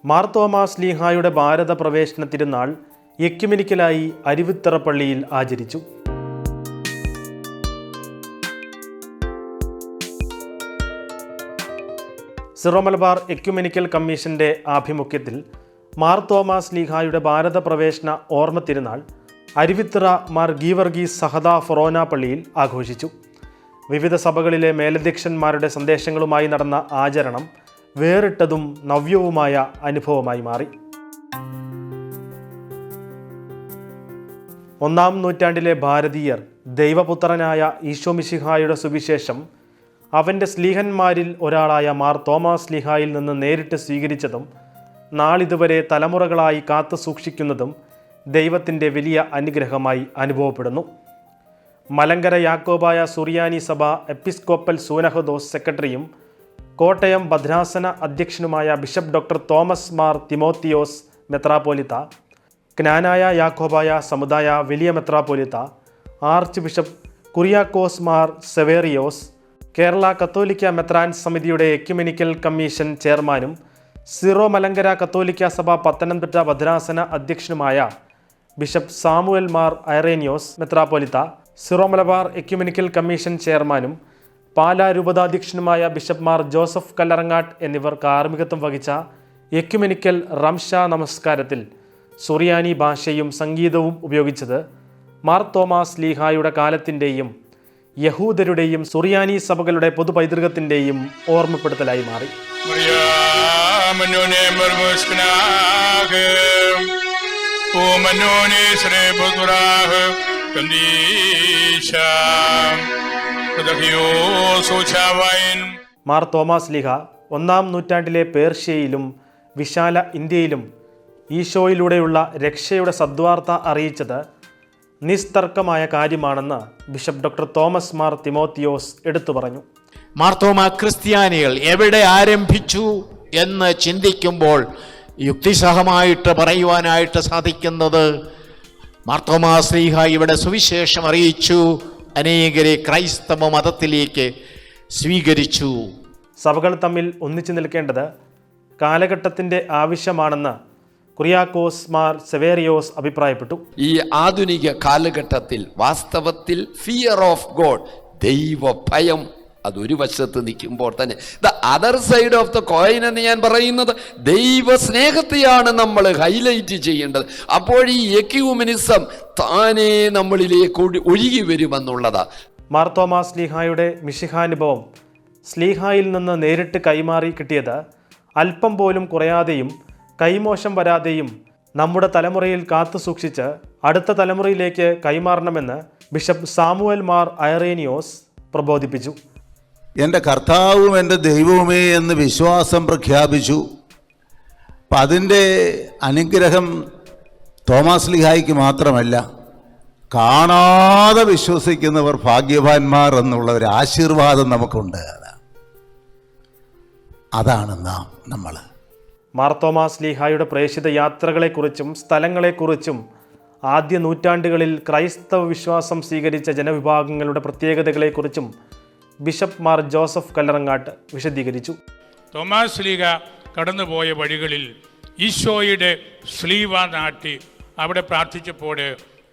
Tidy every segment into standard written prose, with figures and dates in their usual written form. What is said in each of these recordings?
മാർ തോമാ ശ്ലീഹായുടെ ഭാരത പ്രവേശന തിരുനാൾ എക്യുമെനിക്കലായി അരുവിത്തറ പള്ളിയിൽ ആചരിച്ചു. സിറോ മലബാർ എക്യുമെനിക്കൽ കമ്മീഷന്റെ ആഭിമുഖ്യത്തിൽ മാർ തോമാ ശ്ലീഹായുടെ ഭാരത പ്രവേശന ഓർമ്മ തിരുനാൾ അരുവിത്തറ മാർ ഗീവർഗീസ് സഹദ ഫൊറോന പള്ളിയിൽ ആഘോഷിച്ചു. വിവിധ സഭകളിലെ മേലധ്യക്ഷന്മാരുടെ സന്ദേശങ്ങളുമായി നടന്ന ആചരണം വേറിട്ടതും നവ്യവുമായ അനുഭവമായി മാറി. 1-ാം നൂറ്റാണ്ടിലെ ഭാരതീയർ ദൈവപുത്രനായ ഈശോമിശിഹായുടെ സുവിശേഷം അവൻ്റെ സ്ലീഹന്മാരിൽ ഒരാളായ മാർ തോമാ ശ്ലീഹായിൽ നിന്ന് നേരിട്ട് സ്വീകരിച്ചതും നാളിതുവരെ തലമുറകളായി കാത്തു സൂക്ഷിക്കുന്നതും ദൈവത്തിൻ്റെ വലിയ അനുഗ്രഹമായി അനുഭവപ്പെടുന്നു. മലങ്കര യാക്കോബായ സുറിയാനി സഭ എപ്പിസ്കോപ്പൽ സൂനഹദോസ് സെക്രട്ടറിയും കോട്ടയം ഭദ്രാസന അധ്യക്ഷനുമായ bishop doctor Thomas Mar Timotheos മെത്രാപ്പോലിത്ത, ക്നാനായ യാക്കോബായ സമുദായ വലിയ മെത്രാപ്പോലിത്ത, ആർച്ച് ബിഷപ്പ് കുറിയാക്കോസ് മാർ സെവേറിയോസ്, കേരള കത്തോലിക്ക മെത്രാൻ സമിതിയുടെ എക്യുമെനിക്കൽ കമ്മീഷൻ ചെയർമാനും സിറോ മലങ്കര കത്തോലിക്ക സഭ പത്തനംതിട്ട ഭദ്രാസന അധ്യക്ഷനുമായ ബിഷപ്പ് സാമുവൽ മാർ ഐറേനിയോസ് മെത്രാപ്പോലിത്ത, സിറോ മലബാർ എക്യുമെനിക്കൽ കമ്മീഷൻ ചെയർമാനും പാലാ രൂപതാധ്യക്ഷനുമായ ബിഷപ്പ് മാർ ജോസഫ് കല്ലറങ്ങാട്ട് എന്നിവർ കാർമ്മികത്വം വഹിച്ച എക്യുമെനിക്കൽ റംഷ നമസ്കാരത്തിൽ സുറിയാനി ഭാഷയും സംഗീതവും ഉപയോഗിച്ചത് മാർ തോമാ ശ്ലീഹായുടെ കാലത്തിൻ്റെയും യഹൂദരുടെയും സുറിയാനി സഭകളുടെ പൊതുപൈതൃകത്തിൻ്റെയും ഓർമ്മപ്പെടുത്തലായി മാറി. മാർ തോമാ ശ്ലീഹ 1-ാം നൂറ്റാണ്ടിലെ പേർഷ്യയിലും വിശാല ഇന്ത്യയിലും ഈശോയിലൂടെയുള്ള രക്ഷയുടെ സദ്വാർത്ത അറിയിച്ചത് നിസ്തർക്കമായ കാര്യമാണെന്ന് bishop doctor Thomas Mar Timotheos എടുത്തു പറഞ്ഞു. മാർ തോമാ ക്രിസ്ത്യാനികൾ എവിടെ ആരംഭിച്ചു എന്ന് ചിന്തിക്കുമ്പോൾ യുക്തിസഹമായിട്ട് പറയുവാനായിട്ട് സാധിക്കുന്നത് മാർ തോമാ ശ്ലീഹ ഇവിടെ സുവിശേഷം അറിയിച്ചു, അനേകരെ ക്രൈസ്തവ മതത്തിലേക്ക് സ്വീകരിച്ചു. സഭകൾ തമ്മിൽ ഒന്നിച്ചു നിൽക്കേണ്ടത് കാലഘട്ടത്തിൻ്റെ ആവശ്യമാണെന്ന് കുറിയാക്കോസ് മാർ സെവേറിയോസ് അഭിപ്രായപ്പെട്ടു. ഈ ആധുനിക കാലഘട്ടത്തിൽ വാസ്തവത്തിൽ ഫിയർ ഓഫ് ഗോഡ്, ദൈവഭയം, അതൊരു വശത്ത് നിൽക്കുമ്പോൾ തന്നെ the other side of the coin എന്ന് ഞാൻ പറയുന്നത് ദൈവ സ്നേഹത്തെയാണ് നമ്മൾ ഹൈലൈറ്റ് ചെയ്യേണ്ടത്. അപ്പോൾ ഈ എക്യുമെനിസം താനേ നമ്മളിലേക്ക് ഒഴുകി വരുമെന്നുള്ളതാ. മാർ തോമാ ശ്ലീഹായുടെ മിശിഹാനുഭവം ശ്ലീഹായിൽ നിന്ന് നേരിട്ട് കൈമാറി കിട്ടിയത് അല്പം പോലും കുറയാതെയും കൈമോശം വരാതെയും നമ്മുടെ തലമുറയിൽ കാത്തു സൂക്ഷിച്ച് അടുത്ത തലമുറയിലേക്ക് കൈമാറണമെന്ന് ബിഷപ്പ് സാമുവൽ മാർ ഐറേനിയോസ് പ്രബോധിപ്പിച്ചു. എൻ്റെ കർത്താവും എൻ്റെ ദൈവവുമേ എന്ന് വിശ്വാസം പ്രഖ്യാപിച്ചു. അപ്പം അതിൻ്റെ അനുഗ്രഹം തോമാ ശ്ലീഹായ്ക്ക് മാത്രമല്ല, കാണാതെ വിശ്വസിക്കുന്നവർ ഭാഗ്യവാന്മാർ എന്നുള്ള ഒരു ആശീർവാദം നമുക്കുണ്ട്. അതാണ് നമ്മൾ. മാർ തോമാ ശ്ലീഹായുടെ പ്രേഷിത യാത്രകളെക്കുറിച്ചും സ്ഥലങ്ങളെക്കുറിച്ചും ആദ്യ നൂറ്റാണ്ടുകളിൽ ക്രൈസ്തവ വിശ്വാസം സ്വീകരിച്ച ജനവിഭാഗങ്ങളുടെ പ്രത്യേകതകളെക്കുറിച്ചും ബിഷപ്പ് മാർ ജോസഫ് കല്ലറങ്ങാട്ട് വിശദീകരിച്ചു. തോമാ ശ്ലീഹ കടന്നുപോയ വഴികളിൽ ഈശോയുടെ ശ്ലീവ നാട്ടി അവിടെ പ്രാർത്ഥിച്ചപ്പോൾ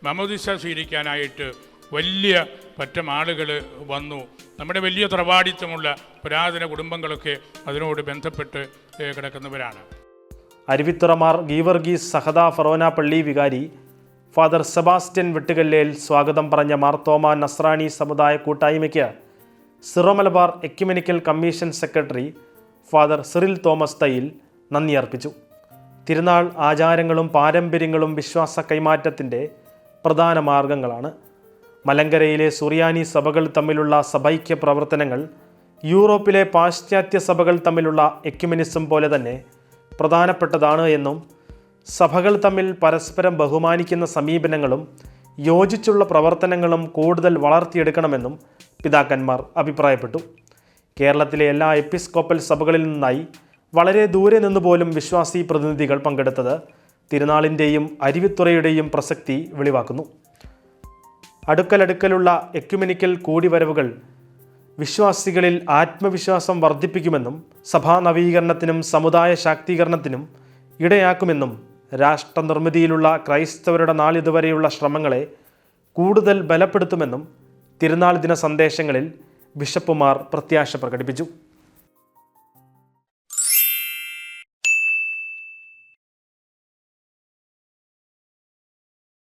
മാമോദീസ സ്വീകരിക്കാനായിട്ട് വലിയ പറ്റം ആളുകൾ വന്നു. നമ്മുടെ വലിയ തറവാടിത്തമുള്ള പുരാതന കുടുംബങ്ങളൊക്കെ അതിനോട് ബന്ധപ്പെട്ട് കിടക്കുന്നവരാണ്. അരുവിത്തുറ മാർ ഗീവർഗീസ് സഹദ ഫൊറോന പള്ളി വികാരി ഫാദർ സെബാസ്റ്റ്യൻ വെട്ടുകല്ലേൽ സ്വാഗതം പറഞ്ഞ മാർ തോമാ നസ്രാണി സമുദായ കൂട്ടായ്മയ്ക്ക് Syro Malabar ecumenical commission secretary father Cyril Thomas Thayyil നന്ദി അർപ്പിച്ചു. തിരുനാൾ ആചാരങ്ങളും പാരമ്പര്യങ്ങളും വിശ്വാസ കൈമാറ്റത്തിൻ്റെ പ്രധാന മാർഗങ്ങളാണ്. മലങ്കരയിലെ സുറിയാനി സഭകൾ തമ്മിലുള്ള സഭൈക്യ പ്രവർത്തനങ്ങൾ യൂറോപ്പിലെ പാശ്ചാത്യ സഭകൾ തമ്മിലുള്ള എക്യുമെനിസം പോലെ തന്നെ പ്രധാനപ്പെട്ടതാണ് എന്നും സഭകൾ തമ്മിൽ പരസ്പരം ബഹുമാനിക്കുന്ന സമീപനങ്ങളും യോജിച്ചുള്ള പ്രവർത്തനങ്ങളും കൂടുതൽ വളർത്തിയെടുക്കണമെന്നും പിതാക്കന്മാർ അഭിപ്രായപ്പെട്ടു. കേരളത്തിലെ എല്ലാ എപ്പിസ്കോപ്പൽ സഭകളിൽ നിന്നായി വളരെ ദൂരെ നിന്നുപോലും വിശ്വാസി പ്രതിനിധികൾ പങ്കെടുത്തത് തിരുനാളിൻ്റെയും അരുവിത്തുറയുടെയും പ്രസക്തി വെളിവാക്കുന്നു. അടുക്കലടുക്കലുള്ള എക്യുമെനിക്കൽ കൂടിവരവുകൾ വിശ്വാസികളിൽ ആത്മവിശ്വാസം വർദ്ധിപ്പിക്കുമെന്നും സഭാ നവീകരണത്തിനും സമുദായ ശാക്തീകരണത്തിനും ഇടയാക്കുമെന്നും രാഷ്ട്രനിർമ്മിതിയിലുള്ള ക്രൈസ്തവരുടെ നാളിതുവരെയുള്ള ശ്രമങ്ങളെ കൂടുതൽ ബലപ്പെടുത്തുമെന്നും തിരുനാൾ ദിന സന്ദേശങ്ങളിൽ ബിഷപ്പുമാർ പ്രത്യാശ പ്രകടിപ്പിച്ചു.